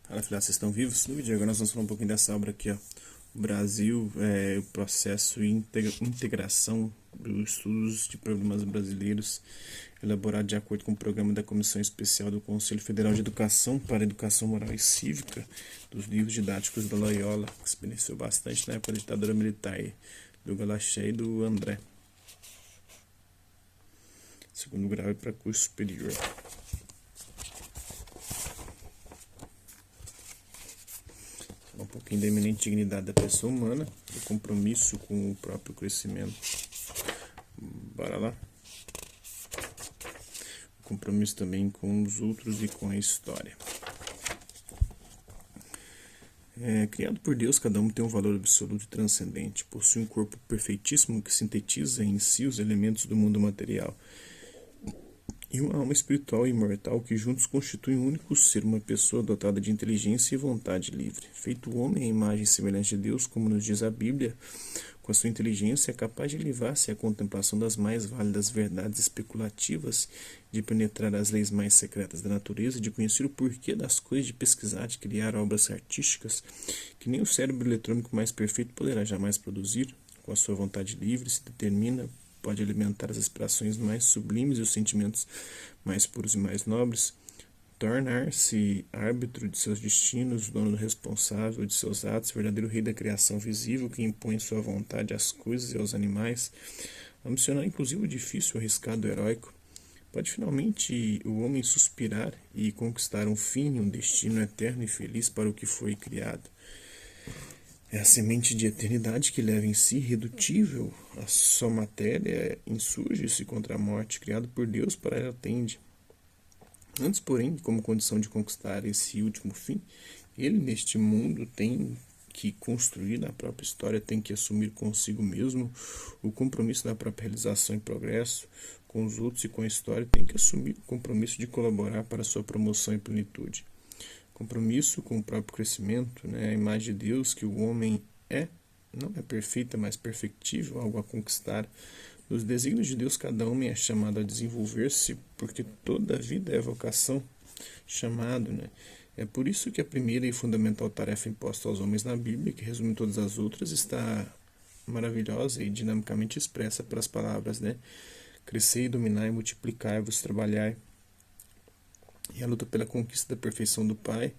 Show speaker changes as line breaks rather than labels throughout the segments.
Fala, filha, vocês estão vivos? No vídeo agora nós vamos falar um pouquinho dessa obra aqui, ó. O Brasil, o processo e integração dos estudos de problemas brasileiros, elaborado de acordo com o programa da Comissão Especial do Conselho Federal de Educação para a Educação Moral e Cívica, dos livros didáticos da Loyola, que se beneficiou bastante na época da ditadura militar, do Galaché e do André. Segundo grau e para curso superior. Um pouquinho da eminente dignidade da pessoa humana, do compromisso com o próprio crescimento. Bora lá? O compromisso também com os outros e com a história. Criado por Deus, cada um tem um valor absoluto e transcendente. Possui um corpo perfeitíssimo que sintetiza em si os elementos do mundo material. E uma alma espiritual e imortal que juntos constituem um único ser, uma pessoa dotada de inteligência e vontade livre. Feito o homem à imagem e semelhança de Deus, como nos diz a Bíblia, com a sua inteligência é capaz de elevar-se à contemplação das mais válidas verdades especulativas, de penetrar as leis mais secretas da natureza, de conhecer o porquê das coisas, de pesquisar, de criar obras artísticas que nem o cérebro eletrônico mais perfeito poderá jamais produzir. Com a sua vontade livre se determina, pode alimentar as aspirações mais sublimes e os sentimentos mais puros e mais nobres, tornar-se árbitro de seus destinos, dono responsável de seus atos, verdadeiro rei da criação visível que impõe sua vontade às coisas e aos animais, ambicionar inclusive o difícil, arriscado, heróico. Pode finalmente o homem suspirar e conquistar um fim, um destino eterno e feliz para o que foi criado. É a semente de eternidade que leva em si, irredutível, a sua matéria, insurge-se contra a morte, criado por Deus para ela tende. Antes, porém, como condição de conquistar esse último fim, ele neste mundo tem que construir na própria história, tem que assumir consigo mesmo o compromisso da própria realização e progresso, com os outros e com a história, tem que assumir o compromisso de colaborar para a sua promoção e plenitude. Compromisso com o próprio crescimento, a imagem de Deus que o homem não é perfeita, mas perfectível, algo a conquistar. Nos desígnios de Deus, cada homem é chamado a desenvolver-se, porque toda a vida é vocação, chamado. É por isso que a primeira e fundamental tarefa imposta aos homens na Bíblia, que resume todas as outras, está maravilhosa e dinamicamente expressa pelas palavras, crescei, dominai, multiplicai-vos, trabalhai. E a luta pela conquista da perfeição do Pai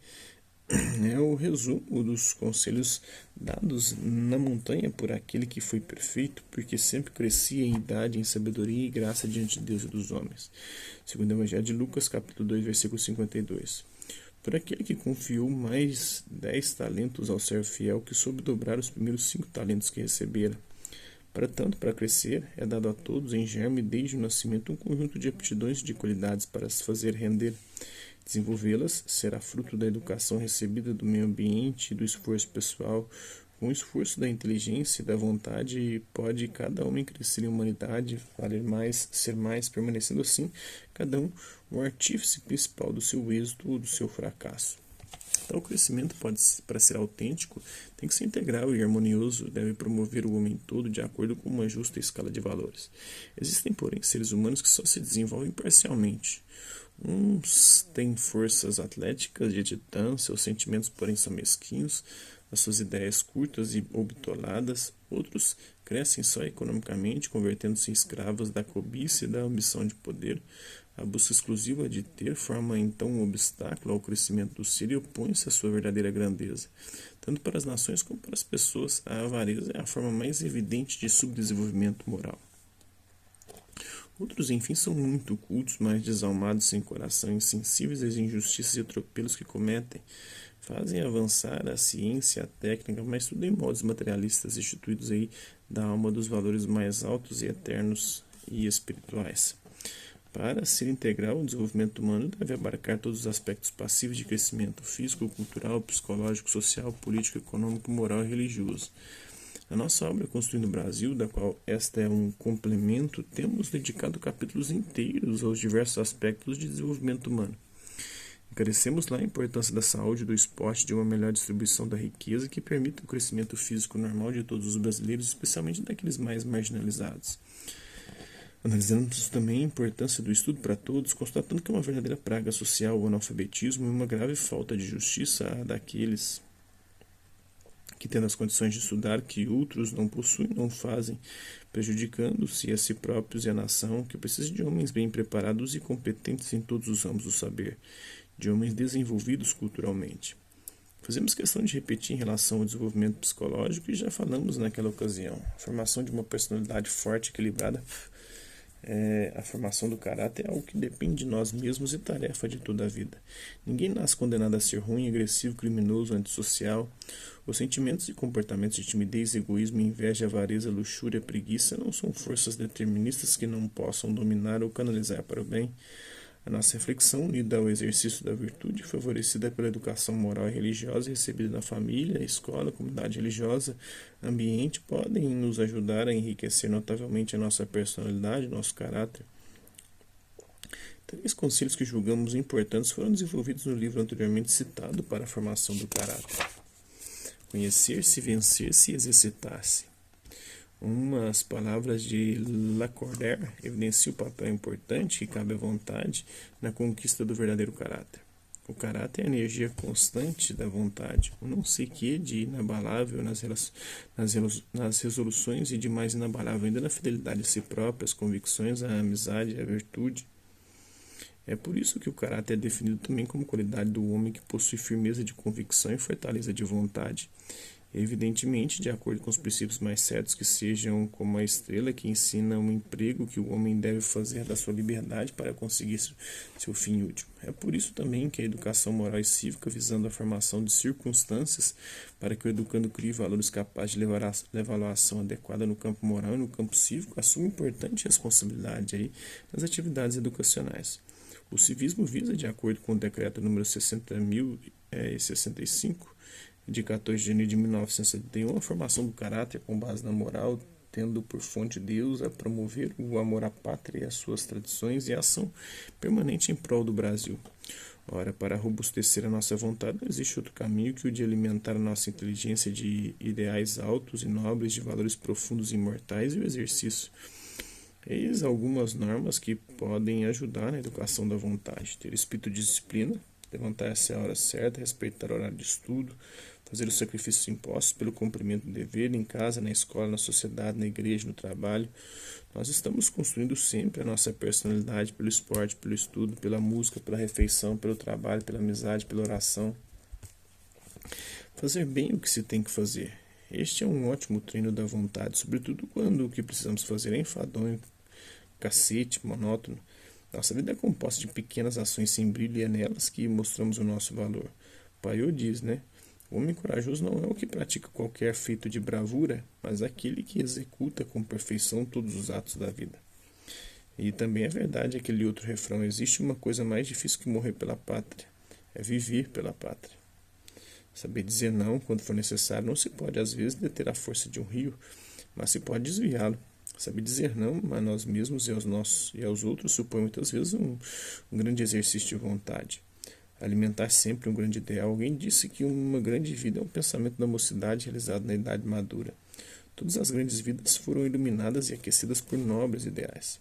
é o resumo dos conselhos dados na montanha por aquele que foi perfeito, porque sempre crescia em idade, em sabedoria e graça diante de Deus e dos homens. Segundo o Evangelho de Lucas, capítulo 2, versículo 52. Por aquele que confiou mais 10 talentos ao servo fiel, que soube dobrar os primeiros 5 talentos que recebera. Para tanto, para crescer, é dado a todos em germe desde o nascimento um conjunto de aptidões e de qualidades para se fazer render. Desenvolvê-las será fruto da educação recebida do meio ambiente e do esforço pessoal. Com o esforço da inteligência e da vontade, pode cada homem crescer em humanidade, valer mais, ser mais, permanecendo assim, cada um o artífice principal do seu êxito ou do seu fracasso. Tal crescimento, para ser autêntico, tem que ser integral e harmonioso, deve promover o homem todo de acordo com uma justa escala de valores. Existem, porém, seres humanos que só se desenvolvem parcialmente. Uns têm forças atléticas de titã, seus sentimentos, porém, são mesquinhos, as suas ideias curtas e obtoladas. Outros crescem só economicamente, convertendo-se em escravos da cobiça e da ambição de poder. A busca exclusiva de ter forma então um obstáculo ao crescimento do ser e opõe-se à sua verdadeira grandeza. Tanto para as nações como para as pessoas, a avareza é a forma mais evidente de subdesenvolvimento moral. Outros, enfim, são muito cultos, mas desalmados, sem coração, insensíveis às injustiças e atropelos que cometem. Fazem avançar a ciência, a técnica, mas tudo em modos materialistas, instituídos aí da alma dos valores mais altos e eternos e espirituais. Para ser integral, o desenvolvimento humano deve abarcar todos os aspectos passivos de crescimento físico, cultural, psicológico, social, político, econômico, moral e religioso. Na nossa obra Construindo o Brasil, da qual esta é um complemento, temos dedicado capítulos inteiros aos diversos aspectos de desenvolvimento humano. Encarecemos lá a importância da saúde, do esporte, de uma melhor distribuição da riqueza que permita o crescimento físico normal de todos os brasileiros, especialmente daqueles mais marginalizados. Analisamos também a importância do estudo para todos, constatando que é uma verdadeira praga social o analfabetismo e uma grave falta de justiça daqueles que, tendo as condições de estudar que outros não possuem, não fazem, prejudicando-se a si próprios e a nação, que precisa de homens bem preparados e competentes em todos os ramos do saber, de homens desenvolvidos culturalmente. Fazemos questão de repetir em relação ao desenvolvimento psicológico e já falamos naquela ocasião. A formação de uma personalidade forte e equilibrada, a formação do caráter é algo que depende de nós mesmos e tarefa de toda a vida. Ninguém nasce condenado a ser ruim, agressivo, criminoso, antissocial. Os sentimentos e comportamentos de timidez, egoísmo, inveja, avareza, luxúria, preguiça não são forças deterministas que não possam dominar ou canalizar para o bem. A nossa reflexão, unida ao exercício da virtude, favorecida pela educação moral e religiosa recebida na família, escola, comunidade religiosa, ambiente, podem nos ajudar a enriquecer notavelmente a nossa personalidade, nosso caráter. 3 conselhos que julgamos importantes foram desenvolvidos no livro anteriormente citado para a formação do caráter. Conhecer-se, vencer-se e exercitar-se. Umas palavras de Lacordaire evidenciam o papel importante que cabe à vontade na conquista do verdadeiro caráter. O caráter é a energia constante da vontade, o não sei que de inabalável nas resoluções e de mais inabalável ainda na fidelidade a si próprio, às convicções, à amizade, à virtude. É por isso que o caráter é definido também como qualidade do homem que possui firmeza de convicção e fortaleza de vontade. Evidentemente, de acordo com os princípios mais certos, que sejam como a estrela que ensina um emprego que o homem deve fazer da sua liberdade para conseguir seu fim último. É por isso também que a educação moral e cívica, visando a formação de circunstâncias para que o educando crie valores capazes de levá-lo à ação adequada no campo moral e no campo cívico, assume importante responsabilidade aí nas atividades educacionais. O civismo visa, de acordo com o decreto número 60.065, de 14 de janeiro de 1971, a formação do caráter com base na moral, tendo por fonte Deus a promover o amor à pátria e às suas tradições e a ação permanente em prol do Brasil. Ora, para robustecer a nossa vontade, não existe outro caminho que o de alimentar a nossa inteligência de ideais altos e nobres, de valores profundos e imortais e o exercício. Eis algumas normas que podem ajudar na educação da vontade: ter espírito de disciplina, levantar-se à hora certa, respeitar o horário de estudo, fazer os sacrifícios impostos pelo cumprimento do dever, em casa, na escola, na sociedade, na igreja, no trabalho. Nós estamos construindo sempre a nossa personalidade pelo esporte, pelo estudo, pela música, pela refeição, pelo trabalho, pela amizade, pela oração. Fazer bem o que se tem que fazer. Este é um ótimo treino da vontade, sobretudo quando o que precisamos fazer é enfadonho, cacete, monótono. Nossa vida é composta de pequenas ações sem brilho e é nelas que mostramos o nosso valor. Paiô diz, O homem corajoso não é o que pratica qualquer feito de bravura, mas aquele que executa com perfeição todos os atos da vida. E também é verdade aquele outro refrão: existe uma coisa mais difícil que morrer pela pátria, é viver pela pátria. Saber dizer não quando for necessário não se pode às vezes deter a força de um rio, mas se pode desviá-lo. Saber dizer não a nós mesmos e aos outros supõe muitas vezes um grande exercício de vontade. Alimentar sempre um grande ideal. Alguém disse que uma grande vida é um pensamento da mocidade realizado na idade madura. Todas as grandes vidas foram iluminadas e aquecidas por nobres ideais.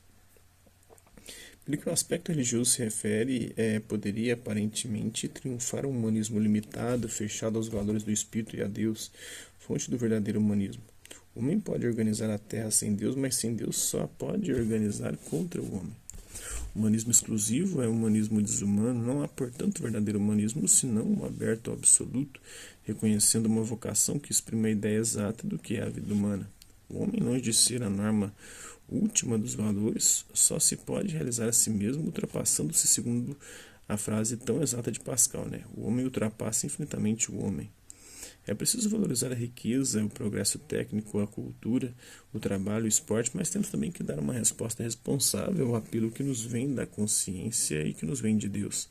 Pelo que o aspecto religioso se refere, poderia aparentemente triunfar um humanismo limitado, fechado aos valores do espírito e a Deus, fonte do verdadeiro humanismo. O homem pode organizar a terra sem Deus, mas sem Deus só pode organizar contra o homem. O humanismo exclusivo é um humanismo desumano. Não há, portanto, verdadeiro humanismo, senão um aberto ao absoluto, reconhecendo uma vocação que exprime a ideia exata do que é a vida humana. O homem, longe de ser a norma última dos valores, só se pode realizar a si mesmo ultrapassando-se, segundo a frase tão exata de Pascal, O homem ultrapassa infinitamente o homem. É preciso valorizar a riqueza, o progresso técnico, a cultura, o trabalho, o esporte, mas temos também que dar uma resposta responsável ao apelo que nos vem da consciência e que nos vem de Deus.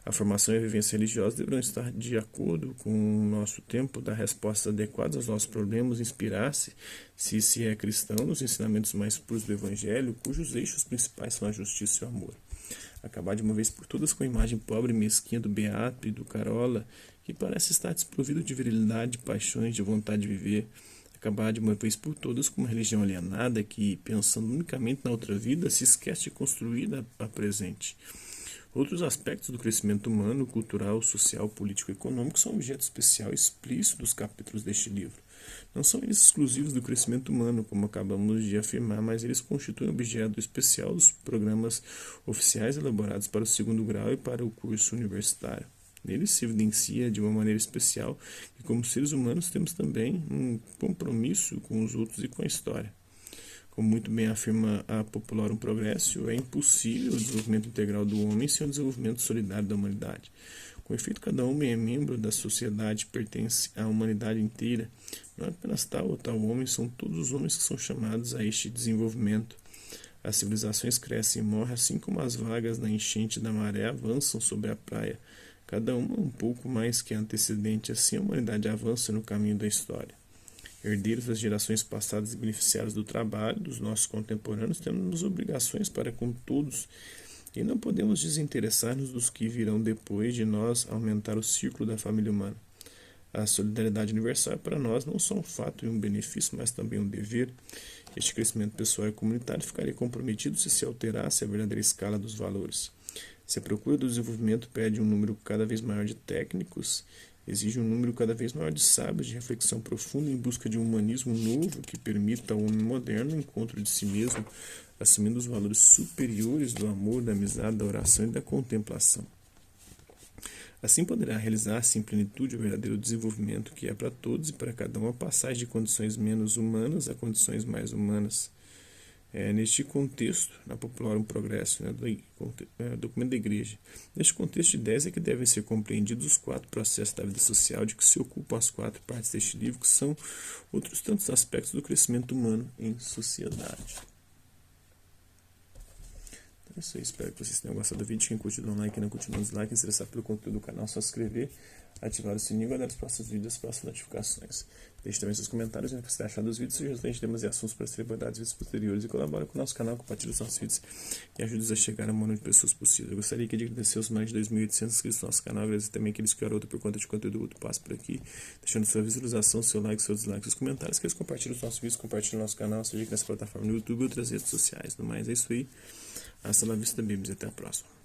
A formação e a vivência religiosa deverão estar de acordo com o nosso tempo, dar respostas adequadas aos nossos problemas, inspirar-se, se é cristão, nos ensinamentos mais puros do Evangelho, cujos eixos principais são a justiça e o amor. Acabar de uma vez por todas com a imagem pobre e mesquinha do Beato e do Carola, que parece estar desprovido de virilidade, de paixões, de vontade de viver. acabar de uma vez por todas com uma religião alienada que, pensando unicamente na outra vida, se esquece de construir a presente. Outros aspectos do crescimento humano, cultural, social, político e econômico são objeto especial e explícito dos capítulos deste livro. Não são eles exclusivos do crescimento humano, como acabamos de afirmar, mas eles constituem objeto especial dos programas oficiais elaborados para o segundo grau e para o curso universitário. Neles se evidencia de uma maneira especial que, como seres humanos, temos também um compromisso com os outros e com a história. Como muito bem afirma a Populorum Progressio, é impossível o desenvolvimento integral do homem sem o desenvolvimento solidário da humanidade. Com efeito, cada homem é membro da sociedade, pertence à humanidade inteira. Não é apenas tal ou tal homem, são todos os homens que são chamados a este desenvolvimento. As civilizações crescem e morrem, assim como as vagas na enchente da maré avançam sobre a praia. Cada uma um pouco mais que a antecedente, assim a humanidade avança no caminho da história. Herdeiros das gerações passadas e beneficiários do trabalho dos nossos contemporâneos, temos obrigações para com todos e não podemos desinteressar-nos dos que virão depois de nós aumentar o círculo da família humana. A solidariedade universal é para nós não só um fato e um benefício, mas também um dever. Este crescimento pessoal e comunitário ficaria comprometido se alterasse a verdadeira escala dos valores. Se a procura do desenvolvimento pede um número cada vez maior de técnicos, exige um número cada vez maior de sábios de reflexão profunda em busca de um humanismo novo que permita ao homem moderno o encontro de si mesmo, assumindo os valores superiores do amor, da amizade, da oração e da contemplação. Assim poderá realizar-se em plenitude o verdadeiro desenvolvimento que é para todos e para cada um a passagem de condições menos humanas a condições mais humanas. Neste contexto, na Populorum Progressio, documento da Igreja, neste contexto de ideias é que devem ser compreendidos os 4 processos da vida social de que se ocupam as 4 partes deste livro, que são outros tantos aspectos do crescimento humano em sociedade. Então é isso aí, espero que vocês tenham gostado do vídeo. Quem curtiu, dá um like, quem não curtiu, dá um dislike. Interessado pelo conteúdo do canal, só se inscrever, ativar o sininho e guardar os próximos vídeos e as próximas notificações. Deixe também seus comentários no que você achar dos vídeos, sugestões de temas e assuntos para serem abordados em vídeos posteriores e colabore com o nosso canal, compartilhe os nossos vídeos e ajude-nos a chegar a maior número de pessoas possível. Eu gostaria de agradecer os mais de 2.800 inscritos no nosso canal, agradecer também aqueles que oram por conta de conteúdo outro passo por aqui, deixando sua visualização, seu like, seu dislike, seus comentários, que eles compartilhem os nossos vídeos, compartilhem o nosso canal, seja aqui nessa plataforma no YouTube e outras redes sociais. No mais, é isso aí. Hasta la vista, bebês, e até a próxima.